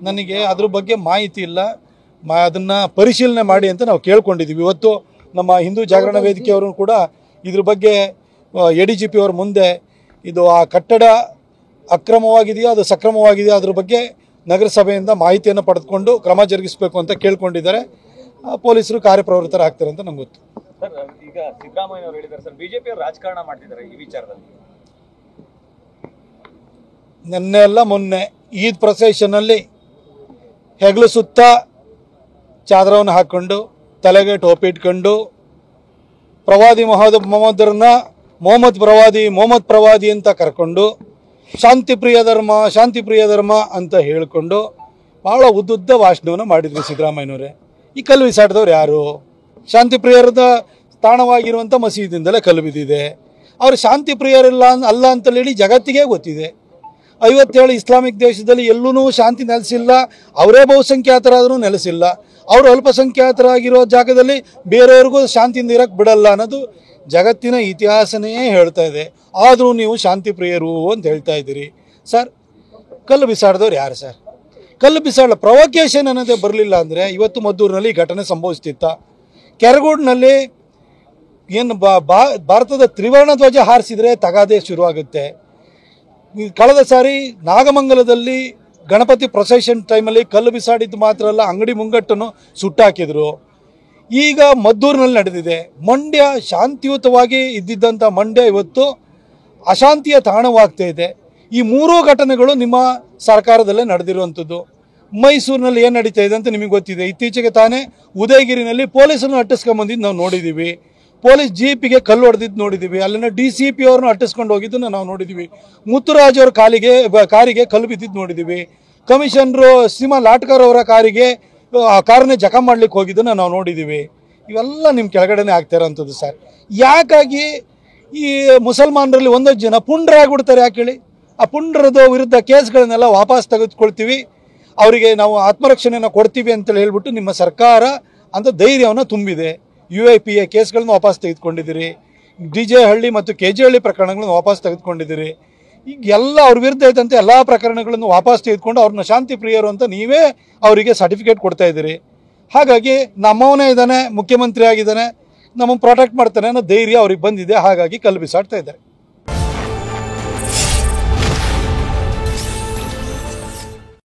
ನನಗೆ ಅದ್ರ ಬಗ್ಗೆ ಮಾಹಿತಿ ಇಲ್ಲ. ಅದನ್ನು ಪರಿಶೀಲನೆ ಮಾಡಿ ಅಂತ ನಾವು ಕೇಳ್ಕೊಂಡಿದ್ದೀವಿ. ಇವತ್ತು ನಮ್ಮ ಹಿಂದೂ ಜಾಗರಣ ವೇದಿಕೆಯವರು ಕೂಡ ಇದ್ರ ಬಗ್ಗೆ ADGP ಅವ್ರ ಮುಂದೆ ಇದು ಆ ಕಟ್ಟಡ ಅಕ್ರಮವಾಗಿದೆಯಾ ಅದು ಸಕ್ರಮವಾಗಿದೆಯಾ ಅದ್ರ ಬಗ್ಗೆ ನಗರಸಭೆಯಿಂದ ಮಾಹಿತಿಯನ್ನು ಪಡೆದುಕೊಂಡು ಕ್ರಮ ಜರುಗಿಸಬೇಕು ಅಂತ ಕೇಳ್ಕೊಂಡಿದ್ದಾರೆ. ಪೊಲೀಸರು ಕಾರ್ಯಪ್ರವೃತ್ತರಾಗ್ತಾರೆ ಅಂತ ನಮ್ಗೆ ಗೊತ್ತು. ಈಗ ಸಿದ್ದರಾಮಯ್ಯ ಅವರು ಹೇಳಿದ್ದಾರೆ ಸರ್, ಬಿಜೆಪಿ ಅವರು ರಾಜಕಾರಣ ಮಾಡ್ತಿದ್ದಾರೆ ಈ ವಿಚಾರದಲ್ಲಿ. ನಿನ್ನೆ ಎಲ್ಲ ಮೊನ್ನೆ ಈದ್ ಪ್ರೊಸೆಷನ್ನಲ್ಲಿ ಹೆಗಲು ಸುತ್ತ ಚಾದರವನ್ನು ಹಾಕ್ಕೊಂಡು ತಲೆಗೆ ಟೋಪಿ ಇಟ್ಕೊಂಡು ಪ್ರವಾದಿ ಮೊಹಮ್ಮದ್ ಪ್ರವಾದಿ ಅಂತ ಕರ್ಕೊಂಡು ಶಾಂತಿ ಪ್ರಿಯ ಧರ್ಮ ಅಂತ ಹೇಳಿಕೊಂಡು ಭಾಳ ಉದ್ದುದ್ದ ಭಾಷಣವನ್ನು ಮಾಡಿದ್ರು ಸಿದ್ದರಾಮಯ್ಯನವರೇ. ಈ ಕಲ್ಲು ಬಿಸಾಡಿದವ್ರು ಯಾರು? ಶಾಂತಿ ಪ್ರಿಯರದ ತಾಣವಾಗಿರುವಂಥ ಮಸೀದಿಯಿಂದಲೇ ಕಲ್ಲು ಬಿದ್ದಿದೆ. ಅವರು ಶಾಂತಿ ಪ್ರಿಯರಿಲ್ಲ ಅಲ್ಲ ಅಂತೇಳಿ ಹೇಳಿ ಜಗತ್ತಿಗೆ ಗೊತ್ತಿದೆ. 57 ಇಸ್ಲಾಮಿಕ್ ದೇಶದಲ್ಲಿ ಎಲ್ಲೂ ಶಾಂತಿ ನೆಲೆಸಿಲ್ಲ. ಅವರೇ ಬಹುಸಂಖ್ಯಾತರಾದರೂ ನೆಲೆಸಿಲ್ಲ. ಅವರು ಅಲ್ಪಸಂಖ್ಯಾತರಾಗಿರೋ ಜಾಗದಲ್ಲಿ ಬೇರೆಯವ್ರಿಗೂ ಶಾಂತಿಯಿಂದ ಇರೋಕ್ಕೆ ಬಿಡಲ್ಲ ಅನ್ನೋದು ಜಗತ್ತಿನ ಇತಿಹಾಸನೇ ಹೇಳ್ತಾ ಇದೆ. ಆದರೂ ನೀವು ಶಾಂತಿ ಪ್ರಿಯರು ಅಂತ ಹೇಳ್ತಾ ಇದ್ದೀರಿ. ಸರ್, ಕಲ್ಲು ಬಿಸಾಡಿದವ್ರು ಯಾರು ಸರ್? ಕಲ್ಲು ಬಿಸಾಡಲ್ಲ, ಪ್ರೊವೊಕೇಶನ್ ಅನ್ನೋದೇ ಬರಲಿಲ್ಲ ಅಂದರೆ ಇವತ್ತು ಮದ್ದೂರಿನಲ್ಲಿ ಘಟನೆ ಸಂಭವಿಸ್ತಿತ್ತ. ಕೆರಗೋಡಿನಲ್ಲಿ ಏನು ಭಾರತದ ತ್ರಿವರ್ಣ ಧ್ವಜ ಹಾರಿಸಿದರೆ ತಗಾದೆ ಶುರುವಾಗುತ್ತೆ. ಕಳೆದ ಸಾರಿ ನಾಗಮಂಗಲದಲ್ಲಿ ಗಣಪತಿ ಪ್ರೊಸೆಷನ್ ಟೈಮಲ್ಲಿ ಕಲ್ಲು ಬಿಸಾಡಿದ್ದು ಮಾತ್ರ ಅಲ್ಲ, ಅಂಗಡಿ ಮುಂಗಟ್ಟನ್ನು ಸುಟ್ಟಾಕಿದ್ರು. ಈಗ ಮದ್ದೂರಿನಲ್ಲಿ ನಡೆದಿದೆ. ಮಂಡ್ಯ ಶಾಂತಿಯುತವಾಗಿ ಇದ್ದಿದ್ದಂಥ ಮಂಡ್ಯ ಇವತ್ತು ಅಶಾಂತಿಯ ತಾಣವಾಗ್ತಾ ಇದೆ. ಈ ಮೂರೂ ಘಟನೆಗಳು ನಿಮ್ಮ ಸರ್ಕಾರದಲ್ಲೇ ನಡೆದಿರುವಂಥದ್ದು. ಮೈಸೂರಿನಲ್ಲಿ ಏನು ನಡೀತಾ ಇದೆ ಅಂತ ನಿಮಗೆ ಗೊತ್ತಿದೆ. ಇತ್ತೀಚೆಗೆ ತಾನೇ ಉದಯಗಿರಿನಲ್ಲಿ ಪೊಲೀಸನ್ನು ಅಟ್ಟಿಸ್ಕೊಂಬಂದಿದ್ದು ನಾವು ನೋಡಿದ್ದೀವಿ. ಪೊಲೀಸ್ ಜೀಪಿಗೆ ಕಲ್ಲು ಹೊಡೆದಿದ್ದು ನೋಡಿದ್ದೀವಿ. ಅಲ್ಲಿನ DCP ಅವ್ರನ್ನ ಅಟ್ಟಿಸ್ಕೊಂಡು ಹೋಗಿದ್ದನ್ನು ನಾವು ನೋಡಿದ್ದೀವಿ. ಮುತ್ತುರಾಜ್ ಅವ್ರ ಕಾರಿಗೆ ಕಲ್ಲು ಬಿದ್ದಿದ್ದು ನೋಡಿದ್ದೀವಿ. ಕಮಿಷನರು ಸೀಮಾ ಲಾಟ್ಕರ್ ಅವರ ಕಾರನ್ನೇ ಜಖಂ ಮಾಡ್ಲಿಕ್ಕೆ ಹೋಗಿದ್ದನ್ನು ನಾವು ನೋಡಿದ್ದೀವಿ. ಇವೆಲ್ಲ ನಿಮ್ಮ ಕೆಳಗಡೆನೇ ಆಗ್ತಾ ಇರೋಂಥದ್ದು ಸರ್. ಯಾಕಾಗಿ ಈ ಮುಸಲ್ಮಾನರಲ್ಲಿ ಒಂದೊಂದು ಜನ ಪುಂಡ್ರಾಗ್ಬಿಡ್ತಾರೆ ಯಾಕೆ ಹೇಳಿ? ಆ ಪುಂಡ್ರದ ವಿರುದ್ಧ ಕೇಸ್ಗಳನ್ನೆಲ್ಲ ವಾಪಸ್ ತೆಗೆದುಕೊಳ್ತೀವಿ, ಅವರಿಗೆ ನಾವು ಆತ್ಮರಕ್ಷಣೆಯನ್ನು ಕೊಡ್ತೀವಿ ಅಂತೇಳಿ ಹೇಳ್ಬಿಟ್ಟು ನಿಮ್ಮ ಸರ್ಕಾರ ಅಂತ ಧೈರ್ಯವನ್ನು ತುಂಬಿದೆ. UIPA ಕೇಸ್ಗಳನ್ನ ವಾಪಸ್ ತೆಗೆದುಕೊಂಡಿದ್ದೀರಿ. DJ ಹಳ್ಳಿ ಮತ್ತು KG ಹಳ್ಳಿ ಪ್ರಕರಣಗಳನ್ನು ವಾಪಸ್ ತೆಗೆದುಕೊಂಡಿದ್ದೀರಿ. ಈಗ ಎಲ್ಲ ಅವ್ರ ವಿರುದ್ಧ ಇದ್ದಂತೆ ಎಲ್ಲ ಪ್ರಕರಣಗಳನ್ನು ವಾಪಸ್ ತೆಗೆದುಕೊಂಡು ಅವ್ರನ್ನ ಶಾಂತಿ ಪ್ರಿಯರು ಅಂತ ನೀವೇ ಅವರಿಗೆ ಸರ್ಟಿಫಿಕೇಟ್ ಕೊಡ್ತಾ ಇದ್ದೀರಿ. ಹಾಗಾಗಿ ನಮ್ಮವನೇ ಇದ್ದಾನೆ, ಮುಖ್ಯಮಂತ್ರಿ ಆಗಿದ್ದಾನೆ, ನಮ್ಮನ್ನು ಪ್ರೊಟೆಕ್ಟ್ ಮಾಡ್ತಾನೆ ಅನ್ನೋ ಧೈರ್ಯ ಅವ್ರಿಗೆ ಬಂದಿದೆ. ಹಾಗಾಗಿ ಕಲ್ಲು ಬಿಸಾಡ್ತಾ ಇದ್ದಾರೆ.